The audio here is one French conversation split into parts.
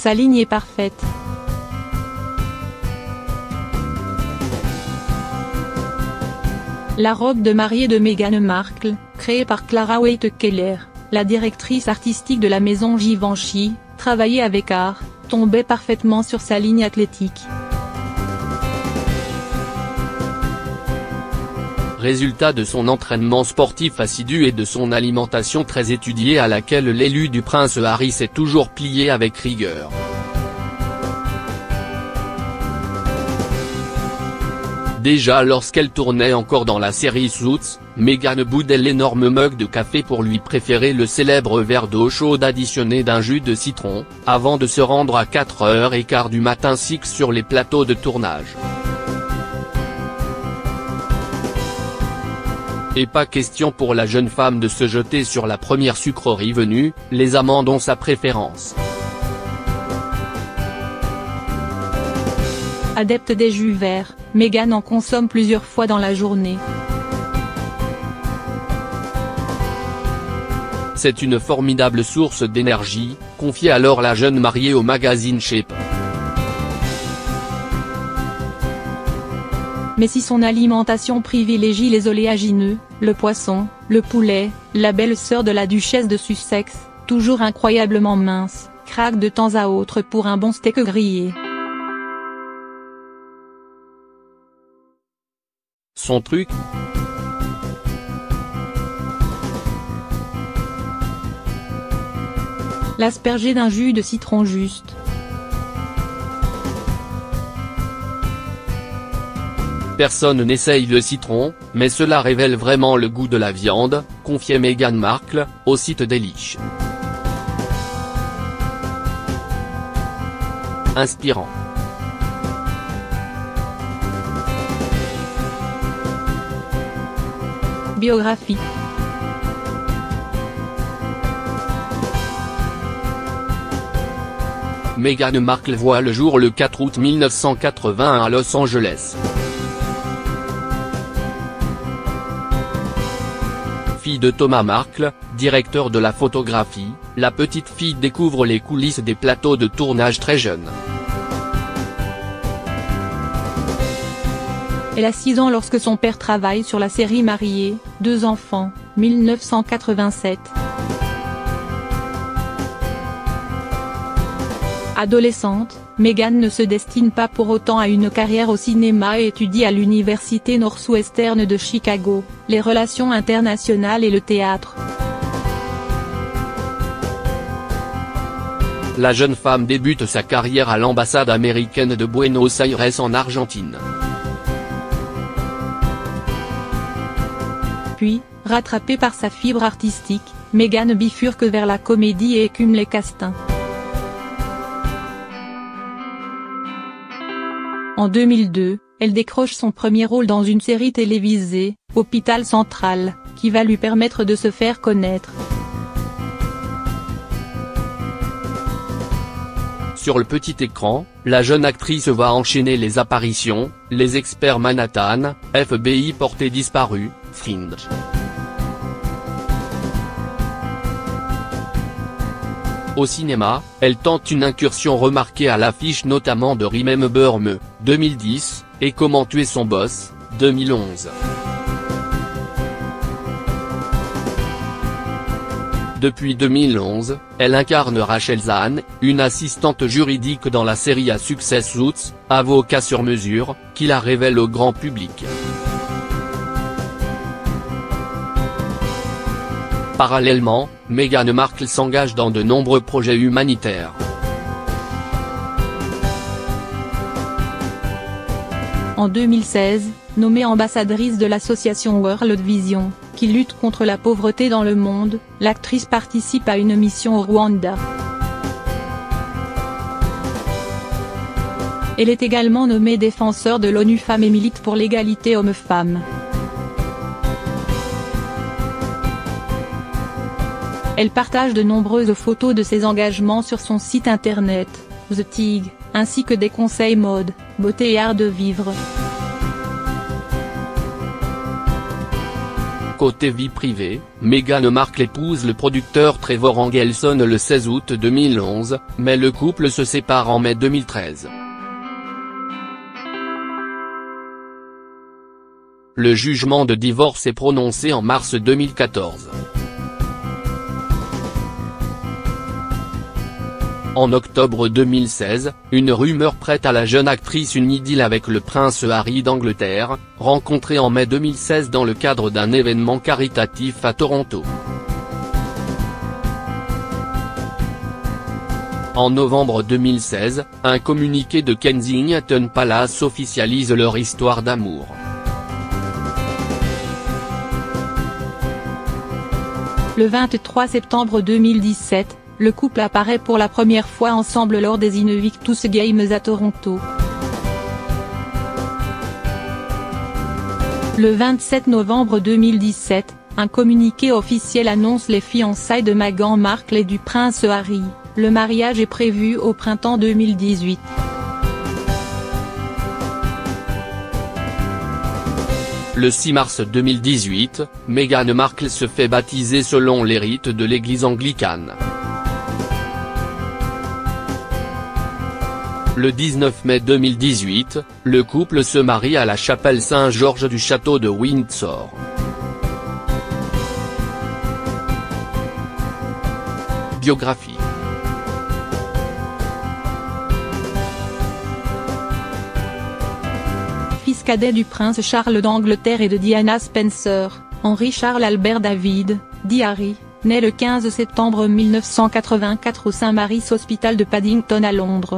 sa ligne est parfaite. La robe de mariée de Meghan Markle, créée par Clara Wheatley-Keller, la directrice artistique de la maison Givenchy, travaillée avec art, tombait parfaitement sur sa ligne athlétique. Résultat de son entraînement sportif assidu et de son alimentation très étudiée à laquelle l'élu du prince Harry s'est toujours plié avec rigueur. Déjà lorsqu'elle tournait encore dans la série Suits, Meghan boudait l'énorme mug de café pour lui préférer le célèbre verre d'eau chaude additionné d'un jus de citron, avant de se rendre à 4h15 du matin sur les plateaux de tournage. Et pas question pour la jeune femme de se jeter sur la première sucrerie venue, les amandes ont sa préférence. Adepte des jus verts, Meghan en consomme plusieurs fois dans la journée. C'est une formidable source d'énergie, confiait alors la jeune mariée au magazine Shape. Mais si son alimentation privilégie les oléagineux, le poisson, le poulet, la belle-sœur de la duchesse de Sussex, toujours incroyablement mince, craque de temps à autre pour un bon steak grillé. Son truc ? L'asperger d'un jus de citron juste. Personne n'essaye le citron, mais cela révèle vraiment le goût de la viande, confiait Meghan Markle, au site Delish. Inspirant. Biographie. Meghan Markle voit le jour le 4 août 1981 à Los Angeles. Fille de Thomas Markle, directeur de la photographie, la petite fille découvre les coulisses des plateaux de tournage très jeune. Elle a 6 ans lorsque son père travaille sur la série Mariés, 2 enfants, 1987. Adolescente, Meghan ne se destine pas pour autant à une carrière au cinéma et étudie à l'université Northwestern de Chicago, les relations internationales et le théâtre. La jeune femme débute sa carrière à l'ambassade américaine de Buenos Aires en Argentine. Puis, rattrapée par sa fibre artistique, Meghan bifurque vers la comédie et écume les castings. En 2002, elle décroche son premier rôle dans une série télévisée, Hôpital Central, qui va lui permettre de se faire connaître. Sur le petit écran, la jeune actrice va enchaîner les apparitions, Les Experts Manhattan, FBI portée disparue, Fringe. Au cinéma, elle tente une incursion remarquée à l'affiche notamment de Remember Me, 2010, et Comment tuer son boss, 2011. Depuis 2011, elle incarne Rachel Zahn, une assistante juridique dans la série à succès Suits, avocat sur mesure, qui la révèle au grand public. Parallèlement, Meghan Markle s'engage dans de nombreux projets humanitaires. En 2016, nommée ambassadrice de l'association World Vision, qui lutte contre la pauvreté dans le monde, l'actrice participe à une mission au Rwanda. Elle est également nommée défenseur de l'ONU Femmes et milite pour l'égalité hommes-femmes. Elle partage de nombreuses photos de ses engagements sur son site internet, The Tig, ainsi que des conseils mode, beauté et art de vivre. Côté vie privée, Meghan Markle épouse le producteur Trevor Engelson le 16 août 2011, mais le couple se sépare en mai 2013. Le jugement de divorce est prononcé en mars 2014. En octobre 2016, une rumeur prête à la jeune actrice une idylle avec le prince Harry d'Angleterre, rencontré en mai 2016 dans le cadre d'un événement caritatif à Toronto. En novembre 2016, un communiqué de Kensington Palace officialise leur histoire d'amour. Le 23 septembre 2017, le couple apparaît pour la première fois ensemble lors des Invictus Games à Toronto. Le 27 novembre 2017, un communiqué officiel annonce les fiançailles de Meghan Markle et du prince Harry. Le mariage est prévu au printemps 2018. Le 6 mars 2018, Meghan Markle se fait baptiser selon les rites de l'église anglicane. Le 19 mai 2018, le couple se marie à la chapelle Saint-Georges du château de Windsor. Biographie. Fils cadet du prince Charles d'Angleterre et de Diana Spencer, Henry Charles Albert David, dit Harry, né le 15 septembre 1984 au St Mary's Hospital de Paddington à Londres.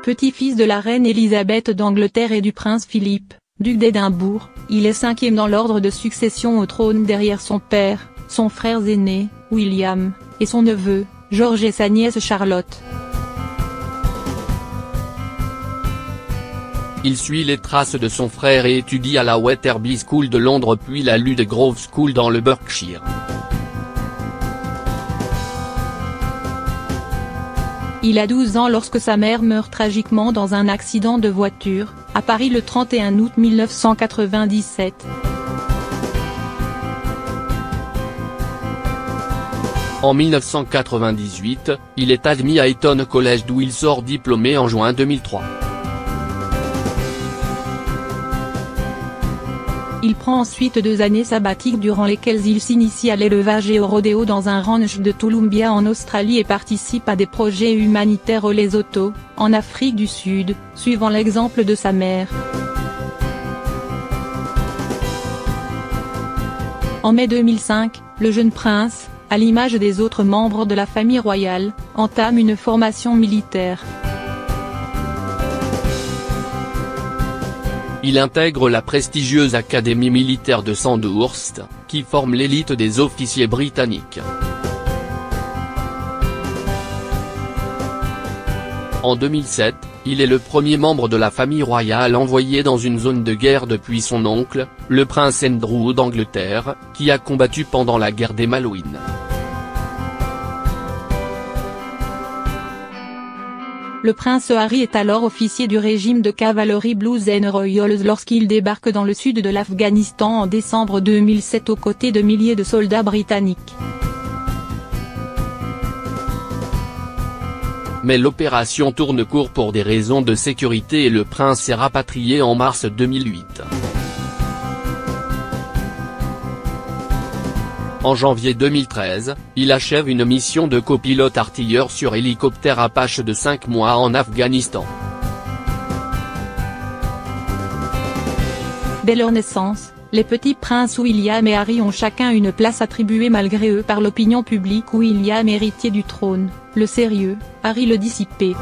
Petit-fils de la reine Élisabeth d'Angleterre et du prince Philippe, duc d'Édimbourg, il est 5e dans l'ordre de succession au trône derrière son père, son frère aîné, William, et son neveu, George et sa nièce Charlotte. Il suit les traces de son frère et étudie à la Wetherby School de Londres puis la Ludgrove Grove School dans le Berkshire. Il a 12 ans lorsque sa mère meurt tragiquement dans un accident de voiture, à Paris le 31 août 1997. En 1998, il est admis à Eton College d'où il sort diplômé en juin 2003. Il prend ensuite 2 années sabbatiques durant lesquelles il s'initie à l'élevage et au rodéo dans un ranch de Toowoomba en Australie et participe à des projets humanitaires au Lesotho, en Afrique du Sud, suivant l'exemple de sa mère. En mai 2005, le jeune prince, à l'image des autres membres de la famille royale, entame une formation militaire. Il intègre la prestigieuse Académie militaire de Sandhurst, qui forme l'élite des officiers britanniques. En 2007, il est le premier membre de la famille royale envoyé dans une zone de guerre depuis son oncle, le prince Andrew d'Angleterre, qui a combattu pendant la guerre des Malouines. Le prince Harry est alors officier du régime de cavalerie Blues and Royals lorsqu'il débarque dans le sud de l'Afghanistan en décembre 2007 aux côtés de milliers de soldats britanniques. Mais l'opération tourne court pour des raisons de sécurité et le prince est rapatrié en mars 2008. En janvier 2013, il achève une mission de copilote artilleur sur hélicoptère Apache de 5 mois en Afghanistan. Dès leur naissance, les petits princes William et Harry ont chacun une place attribuée malgré eux par l'opinion publique. William héritier du trône, le sérieux, Harry le dissipé.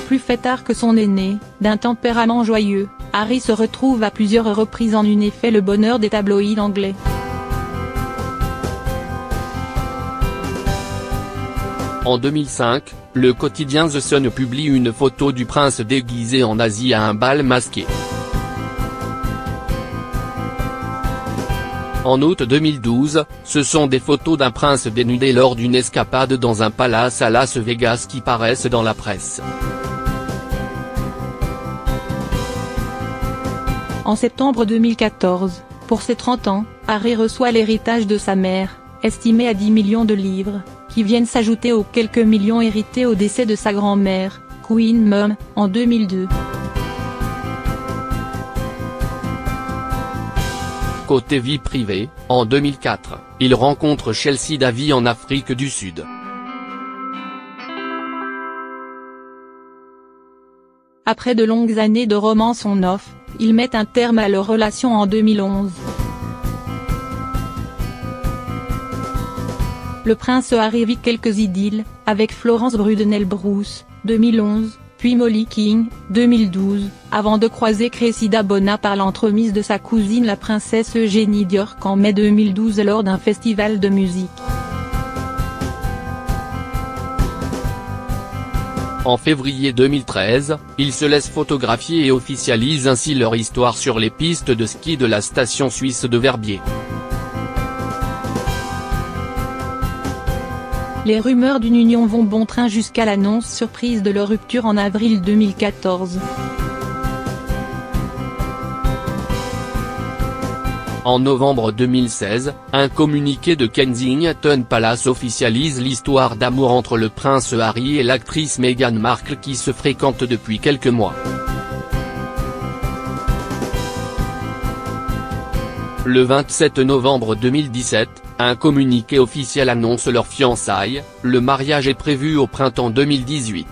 Plus fêtard que son aîné, d'un tempérament joyeux, Harry se retrouve à plusieurs reprises en effet le bonheur des tabloïds anglais. En 2005, le quotidien The Sun publie une photo du prince déguisé en Asie à un bal masqué. En août 2012, ce sont des photos d'un prince dénudé lors d'une escapade dans un palace à Las Vegas qui paraissent dans la presse. En septembre 2014, pour ses 30 ans, Harry reçoit l'héritage de sa mère, estimé à 10 millions de livres, qui viennent s'ajouter aux quelques millions hérités au décès de sa grand-mère, Queen Mum, en 2002. Côté vie privée, en 2004, il rencontre Chelsea Davy en Afrique du Sud. Après de longues années de romance on-off, ils mettent un terme à leur relation en 2011. Le prince Harry vit quelques idylles, avec Florence Brudenell-Bruce, 2011, puis Molly King, 2012, avant de croiser Cressida Bona par l'entremise de sa cousine la princesse Eugénie d'York en mai 2012 lors d'un festival de musique. En février 2013, ils se laissent photographier et officialisent ainsi leur histoire sur les pistes de ski de la station suisse de Verbier. Les rumeurs d'une union vont bon train jusqu'à l'annonce surprise de leur rupture en avril 2014. En novembre 2016, un communiqué de Kensington Palace officialise l'histoire d'amour entre le prince Harry et l'actrice Meghan Markle qui se fréquentent depuis quelques mois. Le 27 novembre 2017, un communiqué officiel annonce leur fiançailles, le mariage est prévu au printemps 2018.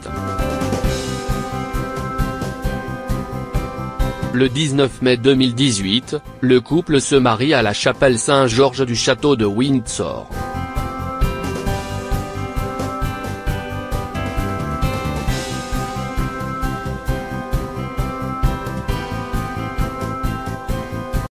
Le 19 mai 2018, le couple se marie à la chapelle Saint-Georges du château de Windsor.